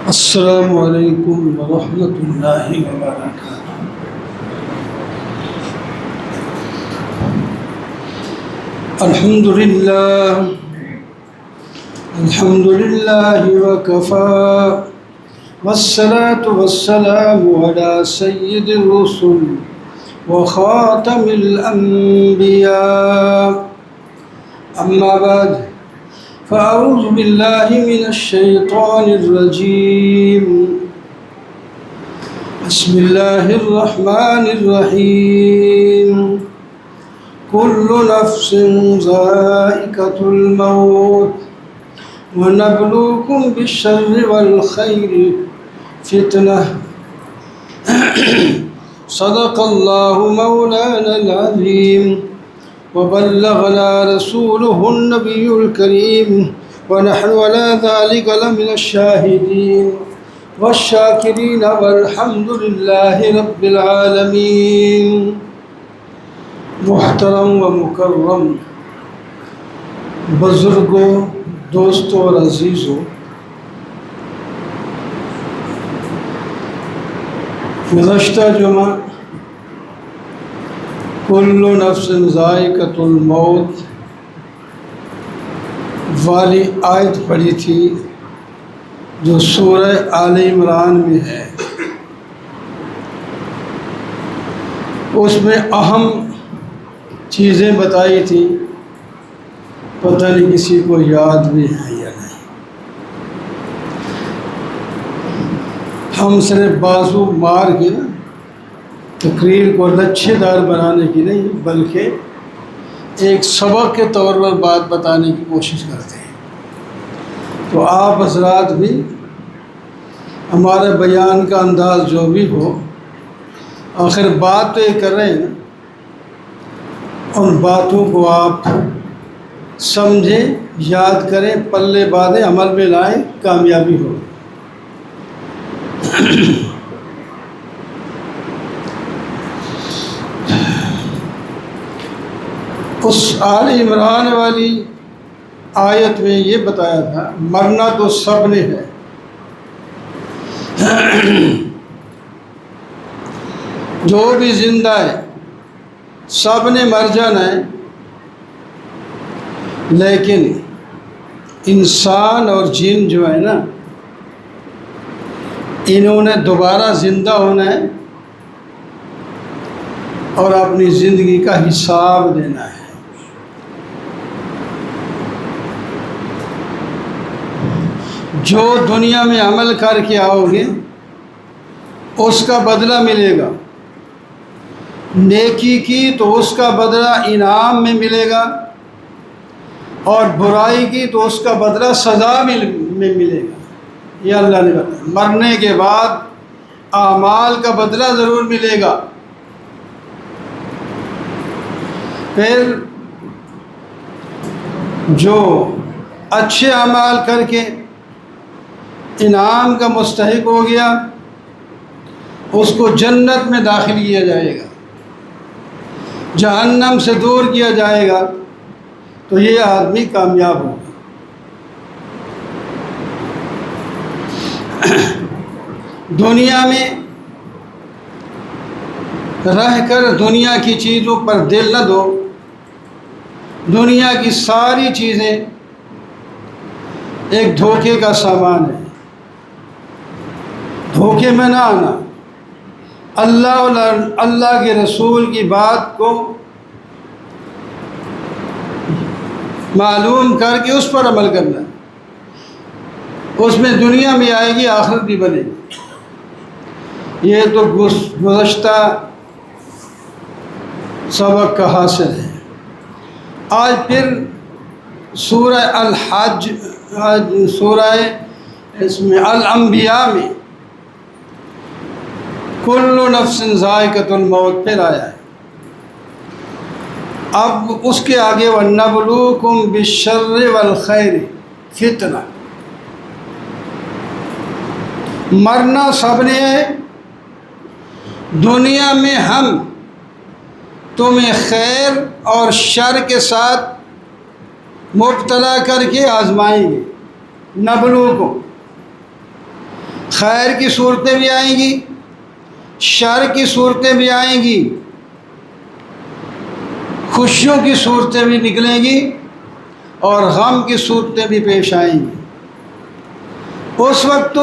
السلام علیکم ورحمۃ اللہ وبرکاتہ۔ الحمد للہ وکفى والصلاة والسلام علی سید الرسل وخاتم الانبیاء، اما بعد فأعوذ باللہ من الشیطان الرجیم، بسم اللہ الرحمن الرحیم، کل نفس ذائقۃ الموت ونبلوکم بالشر والخیر فتنہ، صدق اللہ مولانا العظیم وبلغنا رسوله النبی الکریم ونحن على ذلك لمن الشاہدین والشاکرین والحمد للہ رب العالمین۔ محترم و مکرم بزرگوں، دوستوں اور عزیزوں، گزشتہ جمعہ کل نفس ذائقۃ الموت والی آیت پڑھی تھی جو سورہ آل عمران میں ہے۔ اس میں اہم چیزیں بتائی تھیں، پتہ نہیں کسی کو یاد بھی ہے یا نہیں۔ ہم صرف بازو مار کے نا تقریر کو لچھے دار بنانے کی نہیں، بلکہ ایک سبق کے طور پر بات بتانے کی کوشش کرتے ہیں۔ تو آپ حضرات بھی ہمارے بیان کا انداز جو بھی ہو، آخر بات تو یہ کر رہے ہیں نا، ان باتوں کو آپ سمجھیں، یاد کریں، پلے باندھیں، عمل میں لائیں، کامیابی ہو۔ اس آل عمران والی آیت میں یہ بتایا تھا مرنا تو سب نے ہے، جو بھی زندہ ہے سب نے مر جانا ہے، لیکن انسان اور جن جو ہے نا، انہوں نے دوبارہ زندہ ہونا ہے اور اپنی زندگی کا حساب دینا ہے۔ جو دنیا میں عمل کر کے آؤ گے اس کا بدلہ ملے گا، نیکی کی تو اس کا بدلہ انعام میں ملے گا، اور برائی کی تو اس کا بدلہ سزا میں ملے گا۔ یہ اللہ نے بتایا، مرنے کے بعد اعمال کا بدلہ ضرور ملے گا۔ پھر جو اچھے اعمال کر کے انعام کا مستحق ہو گیا، اس کو جنت میں داخل کیا جائے گا، جہنم سے دور کیا جائے گا، تو یہ آدمی کامیاب ہوگا۔ دنیا میں رہ کر دنیا کی چیزوں پر دل نہ دو، دنیا کی ساری چیزیں ایک دھوکے کا سامان ہے، دھوکے میں نہ آنا۔ اللہ اور اللہ کے رسول کی بات کو معلوم کر کے اس پر عمل کرنا، اس میں دنیا بھی آئے گی، آخرت بھی بنے گی۔ یہ تو گزشتہ سبق کا حاصل ہے۔ آج پھر سورہ الحج، سورہ اس میں الانبیاء میں کل نفس ذائقۃ الموت پھر آیا ہے۔ اب اس کے آگے وَنَبْلُوكُمْ بِالشَّرِّ وَالْخَيْرِ فِتْنَةً، مرنا سب نے ہے، دنیا میں ہم تمہیں خیر اور شر کے ساتھ مبتلا کر کے آزمائیں گے۔ نبلوکم، خیر کی صورتیں بھی آئیں گی، شر کی صورتیں بھی آئیں گی، خوشیوں کی صورتیں بھی نکلیں گی اور غم کی صورتیں بھی پیش آئیں گی۔ اس وقت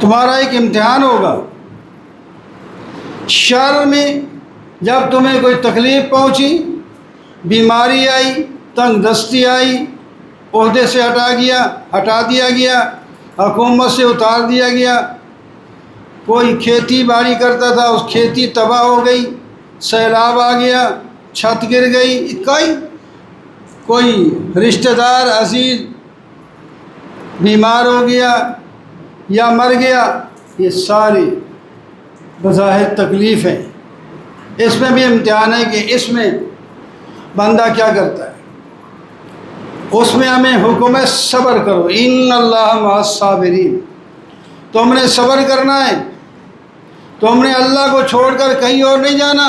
تمہارا ایک امتحان ہوگا۔ شر میں جب تمہیں کوئی تکلیف پہنچی، بیماری آئی، تنگ دستی آئی، عہدے سے ہٹا دیا گیا، حکومت سے اتار دیا گیا، کوئی کھیتی باڑی کرتا تھا اس کھیتی تباہ ہو گئی، سیلاب آ گیا، چھت گر گئی، کوئی رشتہ دار عزیز بیمار ہو گیا یا مر گیا، یہ ساری بظاہر تکلیف ہے۔ اس میں بھی امتحان ہے کہ اس میں بندہ کیا کرتا ہے۔ اس میں ہمیں حکم ہے صبر کرو، ان اللہ مع الصابرین۔ تم نے صبر کرنا ہے، تم نے اللہ کو چھوڑ کر کہیں اور نہیں جانا۔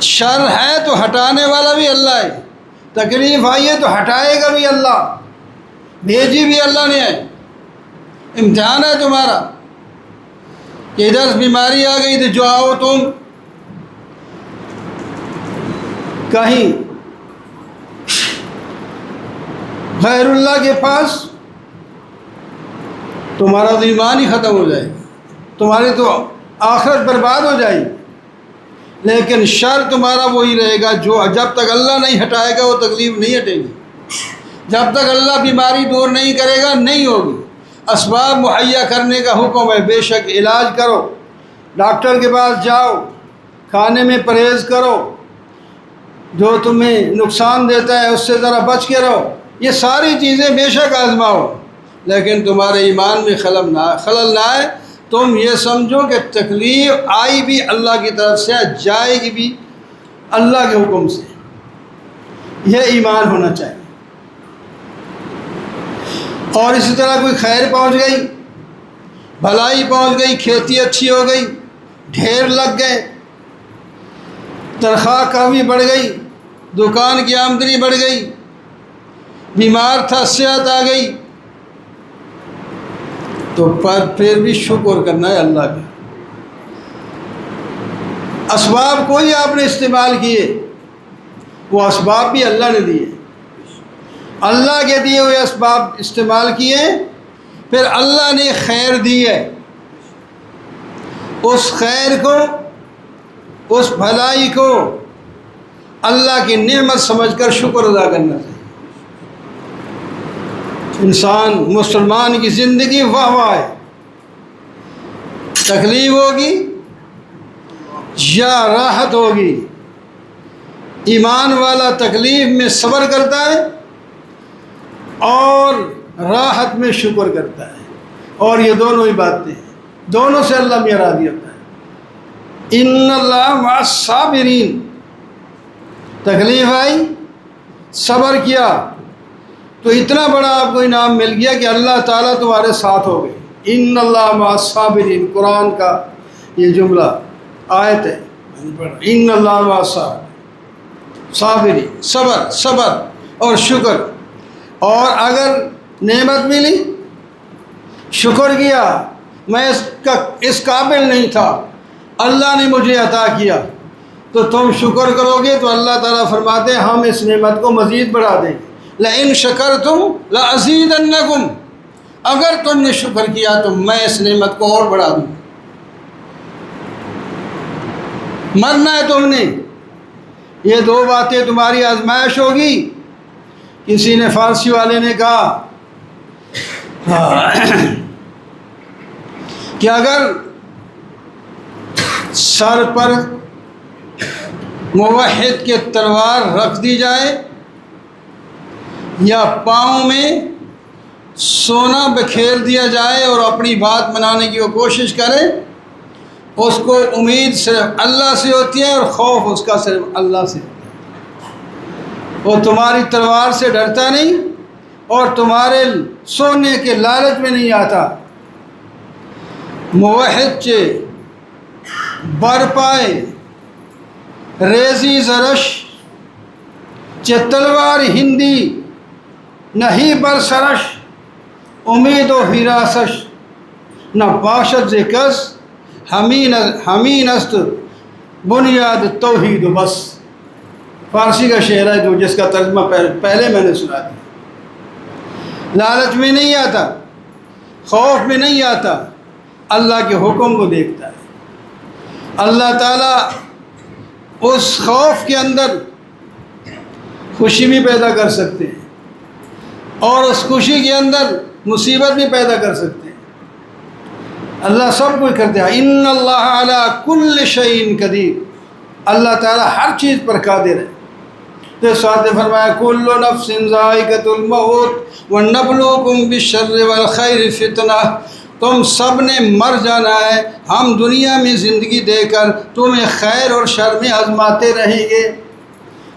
شر ہے تو ہٹانے والا بھی اللہ ہے، تکلیف آئی ہے تو ہٹائے گا بھی اللہ، بھیجی بھی اللہ نے ہے۔ امتحان ہے تمہارا کہ ادھر بیماری آ گئی تو جو آؤ تم کہیں غیر اللہ کے پاس، تمہارا تو ایمان ہی ختم ہو جائے گا، تمہاری تو آخرت برباد ہو جائے گی۔ لیکن شر تمہارا وہی رہے گا جو جب تک اللہ نہیں ہٹائے گا وہ تکلیف نہیں ہٹے گی، جب تک اللہ بیماری دور نہیں کرے گا نہیں ہوگی۔ اسباب مہیا کرنے کا حکم ہے، بے شک علاج کرو، ڈاکٹر کے پاس جاؤ، کھانے میں پرہیز کرو، جو تمہیں نقصان دیتا ہے اس سے ذرا بچ کے رہو، یہ ساری چیزیں بے شک آزماؤ، لیکن تمہارے ایمان میں خلل نہ آئے۔ تم یہ سمجھو کہ تکلیف آئی بھی اللہ کی طرف سے، جائے گی بھی اللہ کے حکم سے، یہ ایمان ہونا چاہیے۔ اور اسی طرح کوئی خیر پہنچ گئی، بھلائی پہنچ گئی، کھیتی اچھی ہو گئی، ڈھیر لگ گئے، تنخواہ کافی بڑھ گئی، دکان کی آمدنی بڑھ گئی، بیمار تھا صحت آ گئی، تو پھر بھی شکر کرنا ہے اللہ کا۔ اسباب کوئی آپ نے استعمال کیے، وہ اسباب بھی اللہ نے دیے، اللہ کے دیے ہوئے اسباب استعمال کیے، پھر اللہ نے خیر دی ہے، اس خیر کو، اس بھلائی کو اللہ کی نعمت سمجھ کر شکر ادا کرنا چاہیے۔ انسان مسلمان کی زندگی واہ واہ ہے، تکلیف ہوگی یا راحت ہوگی، ایمان والا تکلیف میں صبر کرتا ہے اور راحت میں شکر کرتا ہے، اور یہ دونوں ہی باتیں ہیں، دونوں سے اللہ میں راضی ہوتا ہے۔ ان اللہ مع الصابرین، تکلیف آئی، صبر کیا تو اتنا بڑا آپ کو انعام مل گیا کہ اللہ تعالیٰ تمہارے ساتھ ہو گئے۔ ان اللہ مع الصابرین، قرآن کا یہ جملہ آیت ہے، ان اللہ مع الصابرین، صبر اور شکر۔ اور اگر نعمت ملی، شکر کیا، میں اس قابل نہیں تھا، اللہ نے مجھے عطا کیا، تو تم شکر کرو گے تو اللہ تعالیٰ فرماتے ہیں ہم اس نعمت کو مزید بڑھا دیں گے۔ لئن شکرتم لازیدنکم، اگر تم نے شکر کیا تو میں اس نعمت کو اور بڑھا دوں۔ مرنا ہے تم نے، یہ دو باتیں تمہاری آزمائش ہوگی۔ کسی نے، فارسی والے نے کہا کہ اگر سر پر موحد کے تلوار رکھ دی جائے یا پاؤں میں سونا بکھیر دیا جائے اور اپنی بات منانے کی وہ کوشش کرے، اس کو امید صرف اللہ سے ہوتی ہے اور خوف اس کا صرف اللہ سے ہوتا ہے۔ وہ تمہاری تلوار سے ڈرتا نہیں اور تمہارے سونے کے لالچ میں نہیں آتا۔ موحد چے بر پائے ریزی زرش چے تلوار ہندی نہیں برسرش امید و حراسش، نہ باشد ز کس ہمین است بنیاد توحید و بس۔ فارسی کا شعر ہے جو جس کا ترجمہ پہلے میں نے سنا دیا۔ لالچ میں نہیں آتا، خوف میں نہیں آتا، اللہ کے حکم کو دیکھتا ہے۔ اللہ تعالیٰ اس خوف کے اندر خوشی بھی پیدا کر سکتے ہیں اور اس خوشی کے اندر مصیبت بھی پیدا کر سکتے ہیں۔ اللہ سب کچھ کرتے ہیں۔ ان اللہ علی کل شیء قدیر، اللہ تعالیٰ ہر چیز پر قادر ہے۔ تو ساتھ فرمایا کل نفس ذائقۃ الموت ونبلوکم بالشر والخیر فتنہ، تم سب نے مر جانا ہے، ہم دنیا میں زندگی دے کر تمہیں خیر اور شر میں آزماتے رہیں گے۔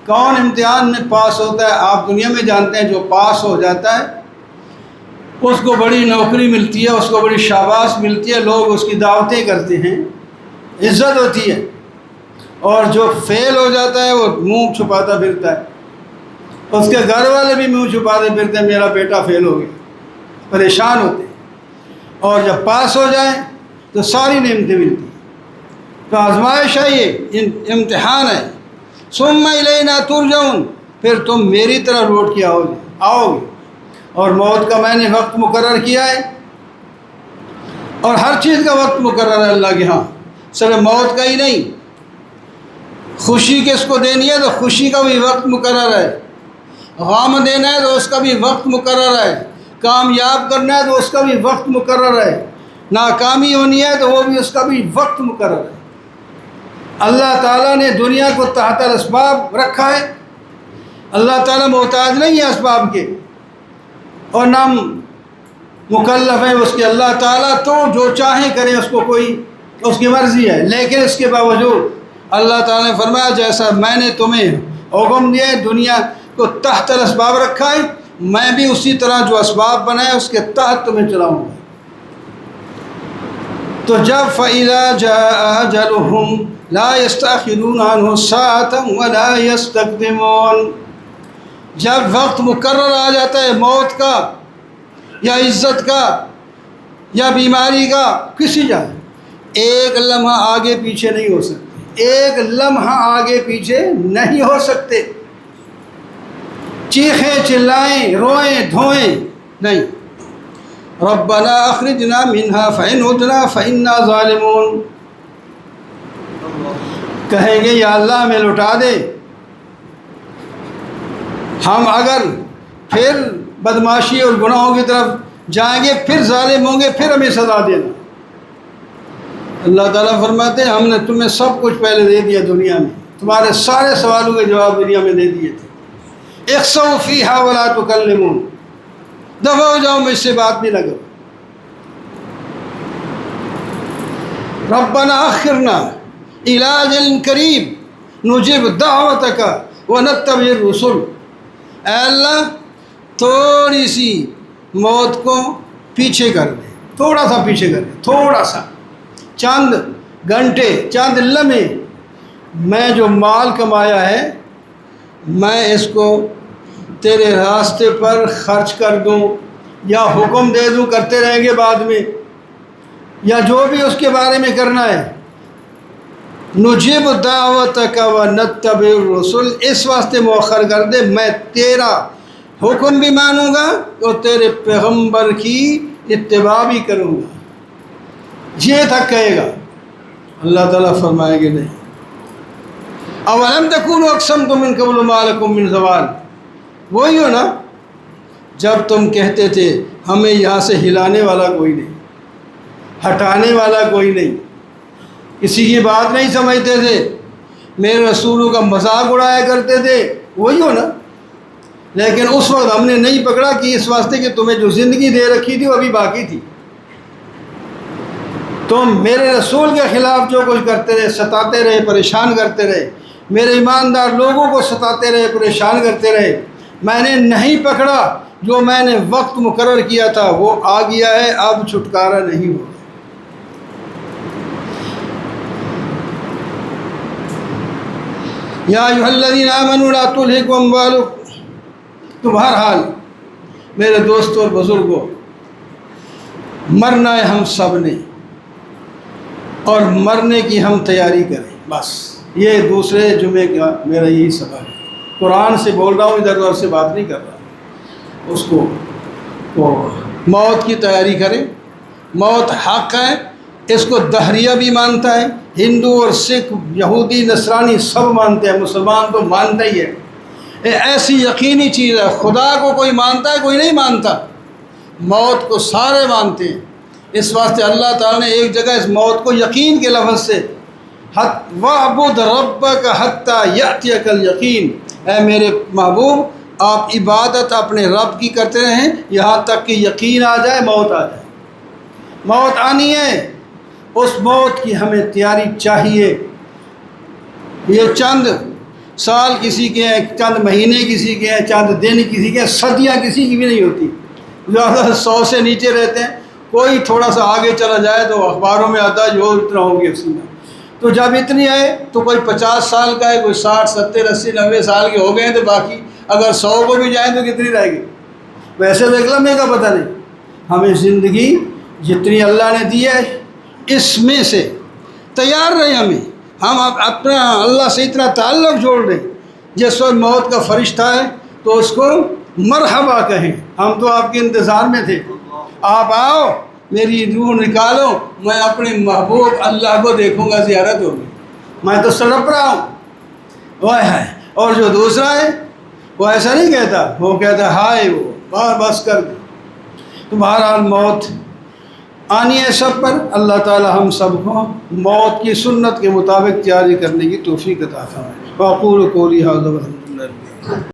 کون امتحان میں پاس ہوتا ہے؟ آپ دنیا میں جانتے ہیں جو پاس ہو جاتا ہے اس کو بڑی نوکری ملتی ہے، اس کو بڑی شاباش ملتی ہے، لوگ اس کی دعوتیں کرتے ہیں، عزت ہوتی ہے۔ اور جو فیل ہو جاتا ہے وہ منہ چھپاتا پھرتا ہے، اس کے گھر والے بھی منہ چھپاتے پھرتے ہیں، میرا بیٹا فیل ہو گیا، پریشان ہوتے ہیں۔ اور جب پاس ہو جائیں تو ساری نعمتیں ملتی ہیں۔ تو آزمائش ہے، یہ امتحان ہے۔ ثم الینا ترجعون، پھر تم میری طرح لوٹ کے آؤ گے، اور موت کا میں نے وقت مقرر کیا ہے، اور ہر چیز کا وقت مقرر ہے اللہ کے ہاں، صرف موت کا ہی نہیں۔ خوشی کس کو دینی ہے تو خوشی کا بھی وقت مقرر ہے، غم دینا ہے تو اس کا بھی وقت مقرر ہے، کامیاب کرنا ہے تو اس کا بھی وقت مقرر ہے، ناکامی ہونی ہے تو وہ بھی اس کا بھی وقت مقرر ہے۔ اللہ تعالیٰ نے دنیا کو تحت الاسباب رکھا ہے، اللہ تعالیٰ محتاج نہیں ہے اسباب کے، اور نہ مکلف ہے اس کے۔ اللہ تعالیٰ تو جو چاہیں کریں، اس کو کوئی اس کی مرضی ہے، لیکن اس کے باوجود اللہ تعالیٰ نے فرمایا جیسا میں نے تمہیں حکم دیا ہے، دنیا کو تحت الاسباب رکھا ہے، میں بھی اسی طرح جو اسباب بنائے اس کے تحت تمہیں چلاؤں گا۔ تو جب فَإِذَا جَاءَ أَجَلُهُمْ لَا يَسْتَأْخِرُونَ عَنْهُ سَاعَةً وَلَا يَسْتَقْدِمُونَ، جب وقت مقرر آ جاتا ہے موت کا یا عزت کا یا بیماری کا، کسی جگہ ایک لمحہ آگے پیچھے نہیں ہو سکتے، ایک لمحہ آگے پیچھے نہیں ہو سکتے، چیخیں چلائیں روئیں دھوئیں نہیں۔ ربنا اخرجنا منہا فإن عدنا فإنا ظالمون، کہیں گے یا اللہ ہمیں لٹا دے، ہم اگر پھر بدماشی اور گناہوں کی طرف جائیں گے پھر ظالم ہوں گے، پھر ہمیں سزا دینا۔ اللہ تعالیٰ فرماتے ہیں ہم نے تمہیں سب کچھ پہلے دے دیا دنیا میں، تمہارے سارے سوالوں کے جواب دنیا میں دے دیے تھے۔ اخسؤوا فیہا ولا تکلمون، دفع ہو جاؤ، مجھ سے بات نہیں لگو۔ ربنا اخرنا الی اجل قریب نجب دعوتک ونتبع الرسل، اے اللہ تھوڑی سی موت کو پیچھے کر دے، تھوڑا سا پیچھے کر دے، تھوڑا سا، چند گھنٹے، چند لمحے، میں جو مال کمایا ہے میں اس کو تیرے راستے پر خرچ کر دوں یا حکم دے دوں، کرتے رہیں گے بعد میں، یا جو بھی اس کے بارے میں کرنا ہے۔ نجیب دعوتک ونتبع الرسل، اس واسطے مؤخر کر دے میں تیرا حکم بھی مانوں گا اور تیرے پیغمبر کی اتباع بھی کروں گا، یہ تک کہے گا۔ اللہ تعالیٰ فرمائیں گے نہیں۔ اولم تکونوا اقسمتم من قبل ما لکم من زوال، وہی ہو نا جب تم کہتے تھے ہمیں یہاں سے ہلانے والا کوئی نہیں، ہٹانے والا کوئی نہیں، کسی کی بات نہیں سمجھتے تھے، میرے رسولوں کا مذاق اڑایا کرتے تھے، وہی ہو نا۔ لیکن اس وقت ہم نے نہیں پکڑا کہ اس واسطے کہ تمہیں جو زندگی دے رکھی تھی وہ ابھی باقی تھی، تم میرے رسول کے خلاف جو کچھ کرتے رہے، ستاتے رہے، پریشان کرتے رہے، میرے ایماندار لوگوں کو ستاتے رہے، پریشان کرتے رہے، میں نے نہیں پکڑا، جو میں نے وقت مقرر کیا تھا وہ آ گیا ہے، اب چھٹکارا نہیں ہوگا۔ یا ایھا الذین آمنوا لا تلھکم اموالکم، تو بہرحال میرے دوستوں اور بزرگوں، مرنا ہے ہم سب نے، اور مرنے کی ہم تیاری کریں، بس یہ دوسرے جمعے کا میرا یہی سبق ہے۔ قرآن سے بول رہا ہوں، ادھر ادھر سے بات نہیں کر رہا۔ اس کو موت کی تیاری کریں، موت حق ہے، اس کو دہریہ بھی مانتا ہے، ہندو اور سکھ، یہودی، نصرانی سب مانتے ہیں، مسلمان تو مانتا ہی ہے۔ ایسی یقینی چیز ہے، خدا کو کوئی مانتا ہے کوئی نہیں مانتا، موت کو سارے مانتے ہیں۔ اس واسطے اللہ تعالیٰ نے ایک جگہ اس موت کو یقین کے لفظ سے وَاعْبُدْ رَبَّكَ حَتَّى يَأْتِيَكَ الْيَقِينُ، اے میرے محبوب آپ عبادت اپنے رب کی کرتے رہیں یہاں تک کہ یقین آ جائے، موت آ جائے۔ موت آنی ہے، اس موت کی ہمیں تیاری چاہیے۔ یہ چند سال کسی کے ہیں، چند مہینے کسی کے ہیں، چند دن کسی کے ہیں، صدیاں کسی کی بھی نہیں ہوتی۔ زیادہ 100 سے نیچے رہتے ہیں، کوئی تھوڑا سا آگے چلا جائے تو اخباروں میں آتا ہے جو اتنا ہوں گے اسی میں۔ تو جب اتنی ہے تو کوئی 50 سال کا ہے، کوئی 60 70 80 90 سال کے ہو گئے ہیں، تو باقی اگر 100 کو بھی جائیں تو کتنی رہے گی؟ ویسے تو ایک لمحے کا پتہ نہیں۔ ہمیں زندگی جتنی اللہ نے دی ہے اس میں سے تیار رہیں، ہم اپنا اللہ سے اتنا تعلق جوڑ دیں، جس وقت موت کا فرشتہ ہے تو اس کو مرحبا کہیں، ہم تو آپ کے انتظار میں تھے، آپ آؤ میری روح نکالو، میں اپنے محبوب اللہ کو دیکھوں گا، زیارت ہوگی، میں تو سڑپ رہا ہوں۔ وہ ہے، اور جو دوسرا ہے وہ ایسا نہیں کہتا، وہ کہتا ہائے وہ بس کر دے۔ تو بہرحال موت آنی ہے سب پر، اللہ تعالی ہم سب کو موت کی سنت کے مطابق تیاری کرنے کی توفیق عطا فرمائے۔ وَأَقُولُ قَوْلِي هَٰذَا وَأَسْتَغْفِرُ اللَّهَ لِي وَلَكُمْ۔